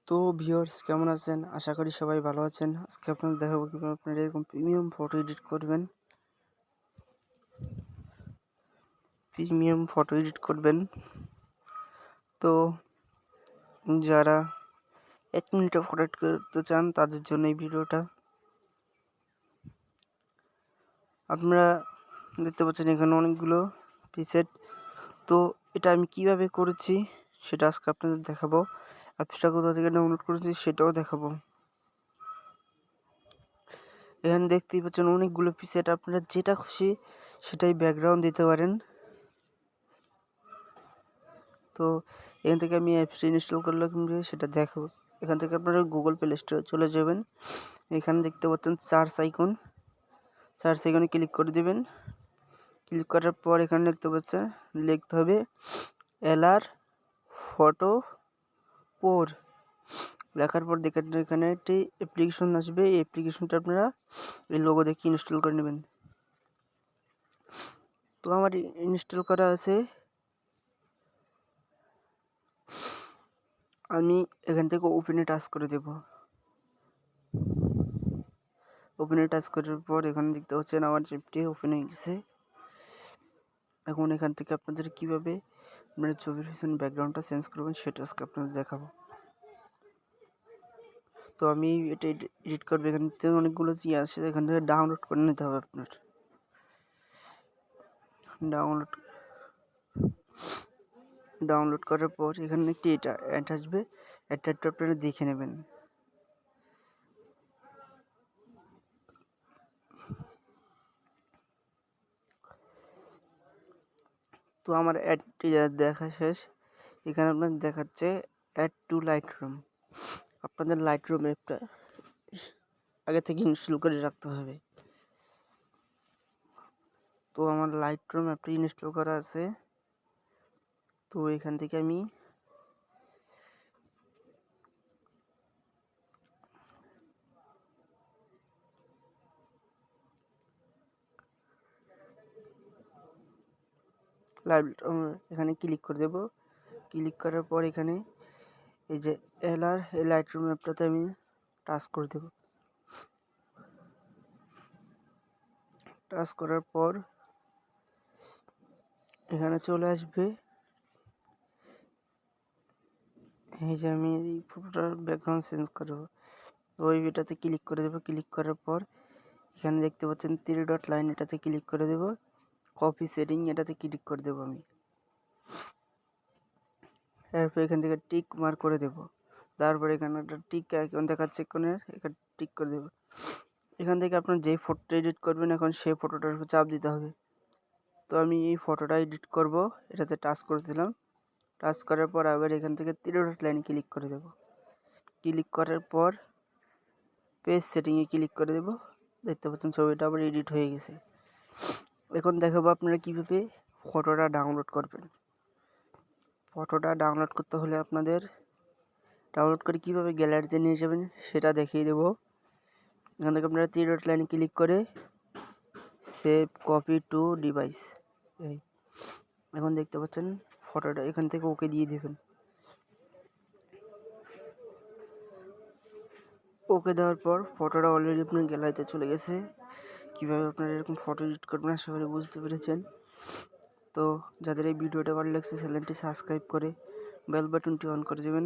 তো ভিউয়ার্স কেমন আছেন? আশা করি সবাই ভালো আছেন। আজকে আপনাদের দেখাবো কিভাবে আপনারা এরকম প্রিমিয়াম ফটো এডিট করবেন। তো যারা 1 মিনিটে ফটো এডিট করতে চান তাদের জন্য এই ভিডিওটা। আপনারা দেখতে পাচ্ছেন এখানে অনেকগুলো প্রিসেট। তো এটা আমি কিভাবে করেছি সেটা আজকে আপনাদের দেখাবো। অ্যাপসটা কোথা থেকে ডাউনলোড করেছি সেটাও দেখাবো। এখানে দেখতেই পাচ্ছেন অনেকগুলো প্রিসেট, আপনারা যেটা খুশি সেটাই ব্যাকগ্রাউন্ড দিতে পারেন। তো এখান থেকে আমি অ্যাপসটি ইনস্টল করলে সেটা দেখাবো। এখান থেকে আপনারা গুগল প্লে স্টোরে চলে যাবেন। এখানে দেখতে পাচ্ছেন সার্চ আইকনে ক্লিক করে দেবেন। ক্লিক করার পর এখানে দেখতে পাচ্ছেন লিখতে হবে LR ফটো 4। লেখার পর দেখেন এখানে একটি অ্যাপ্লিকেশন আসবে। এই অ্যাপ্লিকেশনটা আপনারা এই লোগো দেখে ইনস্টল করে নেবেন। তো আমার ইনস্টল করা আছে। আমি এখান থেকে ওপেনে টাচ করে দেব। ওপেনে টাচ করার পর এখানে দেখতে পাচ্ছেন আমার অ্যাপটি ওপেন হয়ে গেছে। এখন এখান থেকে আপনাদের কিভাবে আপনারা ছবির পিছনে ব্যাকগ্রাউন্ডটা চেঞ্জ করবেন সেটা আজকে আপনাদের দেখাবো। তো আমি এটা এডিট করবো। এখান থেকে অনেকগুলো আছে, এখান থেকে ডাউনলোড করে নিতে হবে আপনার। ডাউনলোড করার পর এখানে একটি অ্যাড আসবে। অ্যাডটা আপনারা দেখে নেবেন। তো আমার অ্যাডটি দেখা শেষ। এখানে আপনার দেখাচ্ছে অ্যাড টু লাইটরুম। আপনাদের লাইটরুম অ্যাপটা আগে থেকে ইনস্টল করে রাখতে হবে। তো আমার লাইটরুম অ্যাপটি ইনস্টল করা আছে। তো এখান থেকে আমি এখানে ক্লিক করে দেব। ক্লিক করার পর এখানে এই যে LR এই লাইটরুম অ্যাপটাতে আমি টাচ করে দেব। টাচ করার পর এখানে চলে আসবে। এই যে আমি এই ফটোটার ব্যাকগ্রাউন্ড চেঞ্জ করব, ওই এটাতে ক্লিক করে দেব। ক্লিক করার পর এখানে দেখতে পাচ্ছেন 3 ডট লাইন, এটাতে ক্লিক করে দেব। কপি সেটিং এটাতে ক্লিক করে দেব আমি। এরপর এখান থেকে টিক মার্ক করে দেব। তারপর এখানে একটা টিক আইকন দেখাচ্ছে কোণের, এখানে টিক করে দেব। এখান থেকে আপনার যে ফটোটা এডিট করবেন এখন সেই ফটোটার উপর চাপ দিতে হবে। তো আমি এই ফটোটা এডিট করব, এটাতে টাচ করে দিলাম। টাচ করার পর আবার এখান থেকে 3 ডট লাইন ক্লিক করে দেব। ক্লিক করার পর পেজ সেটিংয়ে ক্লিক করে দেব। দেখতে পাচ্ছেন ছবিটা আবার এডিট হয়ে গেছে। এখন দেখাবো আপনারা কিভাবে ফটোটা ডাউনলোড করবেন। ফটোটা ডাউনলোড করতে হলে আপনাদের ডাউনলোড করে কিভাবে গ্যালারিতে নিয়ে যাবেন সেটা দেখিয়ে দেব। এখান থেকে আপনারা 3 ডট লাইনে ক্লিক করে সেভ কপি টু ডিভাইস, এই এখন দেখতে পাচ্ছেন ফটোটা এখান থেকে ওকে দিয়ে দেবেন। ওকে দেওয়ার পর ফটোটা অলরেডি আপনার গ্যালারিতে চলে গেছে। কীভাবে আপনারা এরকম ফটো এডিট করবেন আশা করি বুঝতে পেরেছেন। তো যাদের এই ভিডিওটা ভালো লাগছে চ্যানেলটি সাবস্ক্রাইব করে বেল বাটনটি অন করে দেবেন।